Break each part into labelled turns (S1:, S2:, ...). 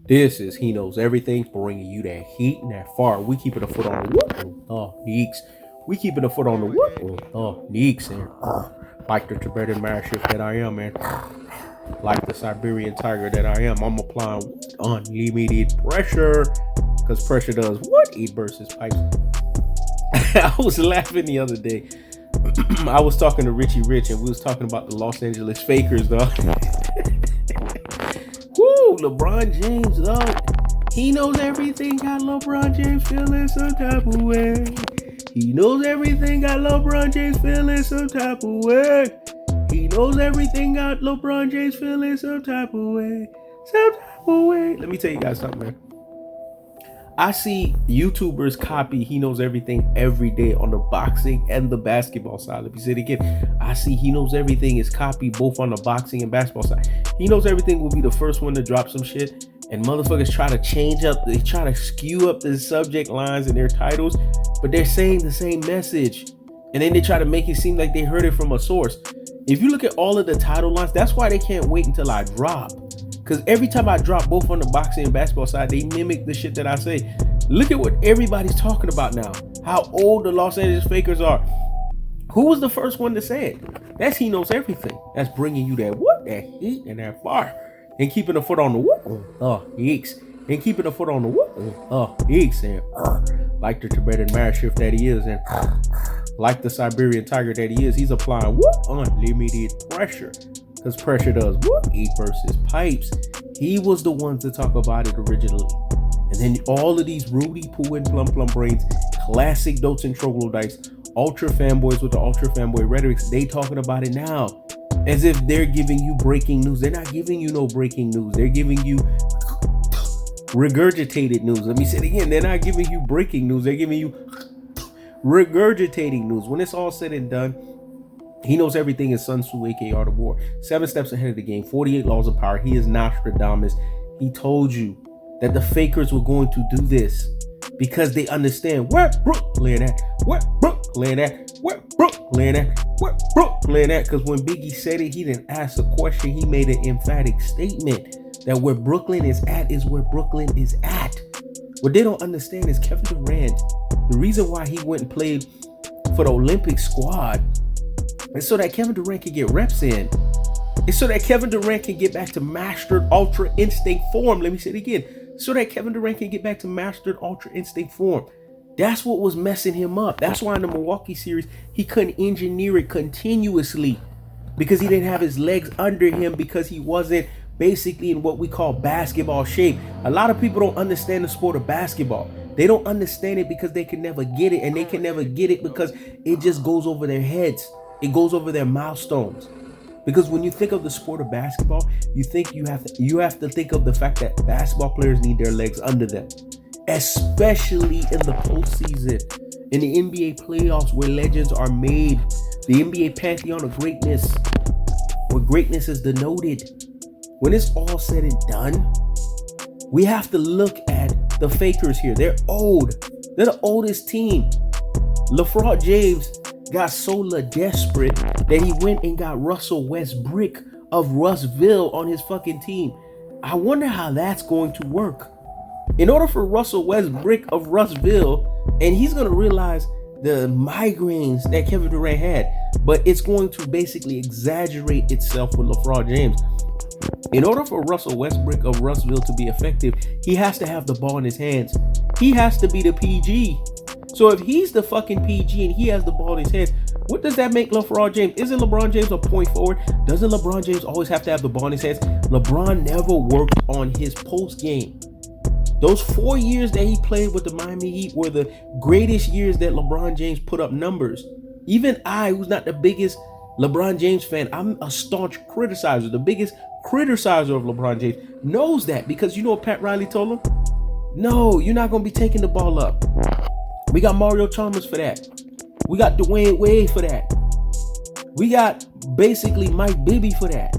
S1: This is He Knows Everything, bringing you that heat and that fire. We keeping a foot on the whoop. Oh, neeks. We keeping a foot on the whoop. Oh, neeks. And like the Tibetan Mastiff that I am, man. Like the Siberian Tiger that I am, I'm applying unlimited pressure. Because pressure does what? It bursts his pipes. I was laughing the other day. I was talking to Richie Rich and we was talking about the Los Angeles Fakers, dog. Woo, LeBron James, dog. He knows everything, got LeBron James feeling some type of way. He knows everything, got LeBron James feeling some type of way. He knows everything, got LeBron James feeling some type of way. Some type of way. Let me tell you guys something, man. I see YouTubers copy He Knows Everything every day on the boxing and the basketball side. Let me say it again. I see He Knows Everything is copied both on the boxing and basketball side. He Knows Everything will be the first one to drop some shit. And motherfuckers try to change up, they try to skew up the subject lines in their titles, but they're saying the same message. And then they try to make it seem like they heard it from a source. If you look at all of the title lines, that's why they can't wait until I drop. Because every time I drop both on the boxing and basketball side, they mimic the shit that I say. Look at what everybody's talking about now. How old the Los Angeles Fakers are. Who was the first one to say it? That's He Knows Everything. That's bringing you that what? That heat and that fire. And keeping a foot on the what? Oh, yeeks. And keeping a foot on the what? Oh, yeeks. And like the Tibetan Mastiff that he is. And like the Siberian Tiger that he is. He's applying what? Unlimited pressure. Because pressure does what? It bursts his pipes. He was the one to talk about it originally. And then all of these Rudy Poo and Plum brains, classic dotes and troglodytes, ultra fanboys with the ultra fanboy rhetorics, they talking about it now. As if they're giving you breaking news. They're not giving you no breaking news. They're giving you regurgitated news. Let me say it again. They're not giving you breaking news. They're giving you regurgitating news. When it's all said and done, He Knows Everything is Sun Tzu, aka Art of War. 7 steps ahead of the game. 48 laws of power. He is Nostradamus. He told you that the fakers were going to do this because they understand where Brooklyn at, where Brooklyn at, where Brooklyn at, where Brooklyn at. Because when Biggie said it, he didn't ask a question. He made an emphatic statement that where Brooklyn is at is where Brooklyn is at. What they don't understand is Kevin Durant, the reason why he went and played for the Olympic squad is so that Kevin Durant can get reps in. It's so that Kevin Durant can get back to mastered ultra instinct form. Let me say it again. So that Kevin Durant can get back to mastered ultra instinct form. That's what was messing him up. That's why in the Milwaukee series, he couldn't engineer it continuously because he didn't have his legs under him, because he wasn't basically in what we call basketball shape. A lot of people don't understand the sport of basketball. They don't understand it because they can never get it, and they can never get it because it just goes over their heads. It goes over their milestones. Because when you think of the sport of basketball, you have to think of the fact that basketball players need their legs under them, especially in the postseason, in the NBA playoffs where legends are made, the NBA pantheon of greatness, where greatness is denoted. When it's all said and done, we have to look at the fakers here. They're old. They're the oldest team. Lefraud James got so desperate that he went and got Russell Westbrook of Russville on his fucking team. I wonder how that's going to work. In order for Russell Westbrook of Russville, and he's going to realize the migraines that Kevin Durant had, but it's going to basically exaggerate itself with Lefraud James. In order for Russell Westbrook of Russville to be effective, he has to have the ball in his hands. He has to be the PG. So if he's the fucking PG and he has the ball in his hands, what does that make LeBron James? Isn't LeBron James a point forward? Doesn't LeBron James always have to have the ball in his hands? LeBron never worked on his post game. Those 4 years that he played with the Miami Heat were the greatest years that LeBron James put up numbers. Even I, who's not the biggest LeBron James fan, I'm a staunch criticizer. The biggest criticizer of LeBron James knows that, because you know what Pat Riley told him? No, you're not going to be taking the ball up. We got Mario Chalmers for that. We got Dwayne Wade for that. We got basically Mike Bibby for that.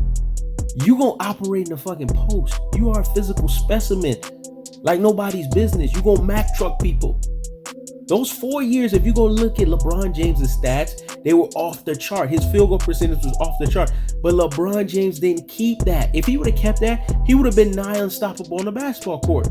S1: You gonna operate in the fucking post. You are a physical specimen like nobody's business. You gonna Mack truck people. Those 4 years, if you go look at LeBron James' stats, they were off the chart. His field goal percentage was off the chart. But LeBron James didn't keep that. If he would have kept that, he would have been nigh unstoppable on the basketball court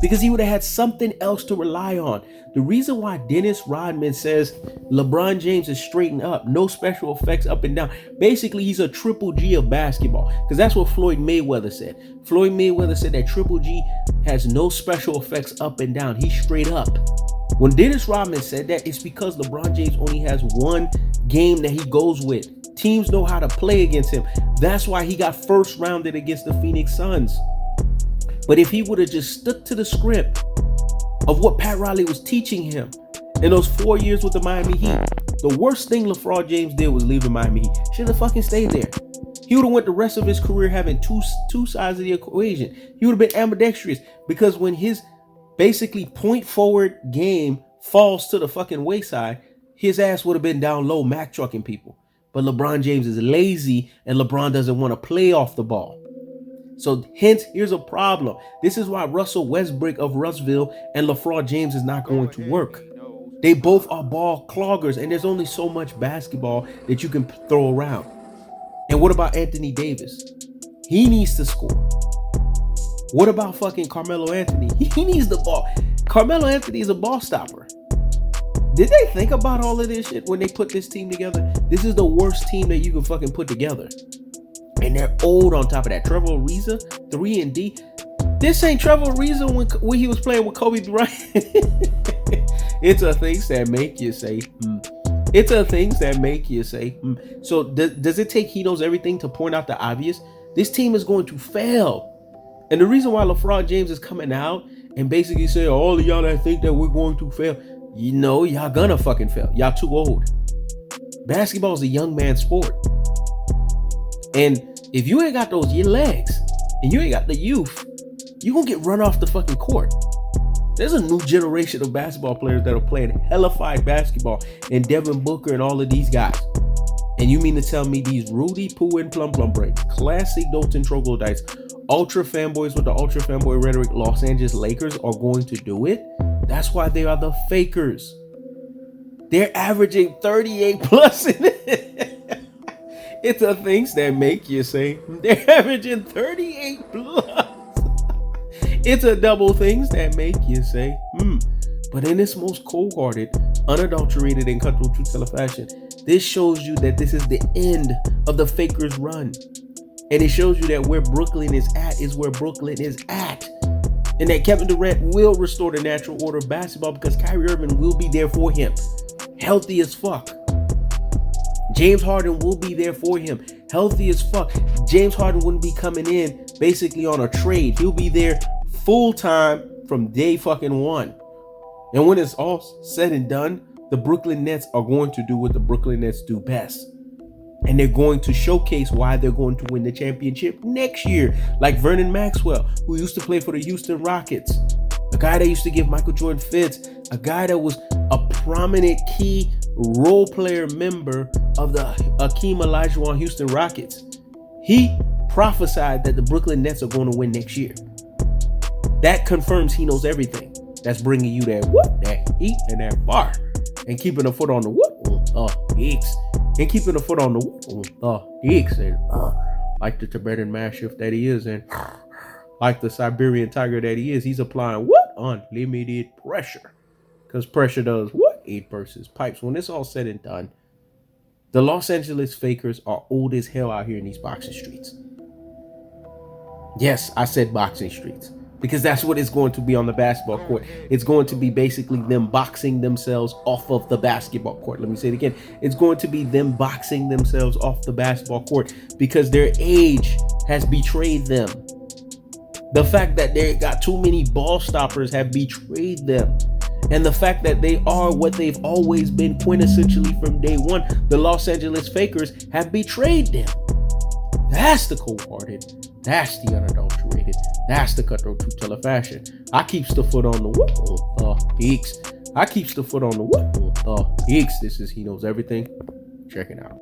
S1: because he would have had something else to rely on. The reason why Dennis Rodman says LeBron James is straightened up, no special effects up and down. Basically, he's a triple G of basketball because that's what Floyd Mayweather said. Floyd Mayweather said that triple G has no special effects up and down. He's straight up. When Dennis Rodman said that, it's because LeBron James only has one game that he goes with. Teams know how to play against him. That's why he got first rounded against the Phoenix Suns. But if he would have just stuck to the script of what Pat Riley was teaching him in those 4 years with the Miami Heat, the worst thing Lefraud James did was leave the Miami Heat. Should have fucking stayed there. He would have went the rest of his career having two sides of the equation. He would have been ambidextrous because when his basically point forward game falls to the fucking wayside, his ass would have been down low Mac trucking people. But LeBron James is lazy and LeBron doesn't want to play off the ball. So hence, here's a problem. This is why Russell Westbrook of Russville and Lefraud James is not going to work. They both are ball cloggers, and there's only so much basketball that you can throw around. And what about Anthony Davis? He needs to score. What about fucking Carmelo Anthony? He needs the ball. Carmelo Anthony is a ball stopper. Did they think about all of this shit when they put this team together? This is the worst team that you can fucking put together. And they're old on top of that. Trevor Ariza, 3-and-D. This ain't Trevor Ariza when he was playing with Kobe Bryant. It's a things that make you say, It's a things that make you say, So does it take He Knows Everything to point out the obvious? This team is going to fail. And the reason why Lefraud James is coming out and basically saying, all of y'all that think that we're going to fail, you know, y'all gonna fucking fail. Y'all too old. Basketball is a young man's sport. And if you ain't got those your legs and you ain't got the youth, you gonna get run off the fucking court. There's a new generation of basketball players that are playing hellified basketball, and Devin Booker and all of these guys. And you mean to tell me these Rudy Poo and Plum Break, classic Dalton Troglodytes, ultra fanboys with the ultra fanboy rhetoric, Los Angeles Lakers are going to do it? That's why they are the fakers. They're averaging 38 plus in it. It's the things that make you say, they're averaging 38 plus. It's a double things that make you say, But in its most cold-hearted, unadulterated, and cutthroat true teller fashion, this shows you that this is the end of the fakers' run. And it shows you that where Brooklyn is at is where Brooklyn is at. And that Kevin Durant will restore the natural order of basketball because Kyrie Irving will be there for him. Healthy as fuck. James Harden will be there for him. Healthy as fuck. James Harden wouldn't be coming in basically on a trade. He'll be there full time from day fucking one. And when it's all said and done, the Brooklyn Nets are going to do what the Brooklyn Nets do best. And they're going to showcase why they're going to win the championship next year. Like Vernon Maxwell, who used to play for the Houston Rockets. A guy that used to give Michael Jordan fits. A guy that was a prominent key role player member of the Akeem Olajuwon Houston Rockets. He prophesied that the Brooklyn Nets are going to win next year. That confirms He Knows Everything. That's bringing you that heat and that bar. And keeping a foot on the X. And keeping a foot on the X. And like the Tibetan Mastiff that he is. And like the Siberian Tiger that he is. He's applying unlimited pressure. Because pressure does 8 versus pipes. When it's all said and done, the Los Angeles Fakers are old as hell out here in these boxing streets. Yes, I said boxing streets. Because that's what it's going to be on the basketball court. It's going to be basically them boxing themselves off of the basketball court. Let me say it again. It's going to be them boxing themselves off the basketball court because their age has betrayed them. The fact that they got too many ball stoppers have betrayed them. And the fact that they are what they've always been quintessentially from day one, the Los Angeles Fakers have betrayed them. That's the cold-hearted. That's the unadulterated. That's the cutthroat true teller fashion. I keeps the foot on the X. I keeps the foot on the X. This is He Knows Everything. Check it out.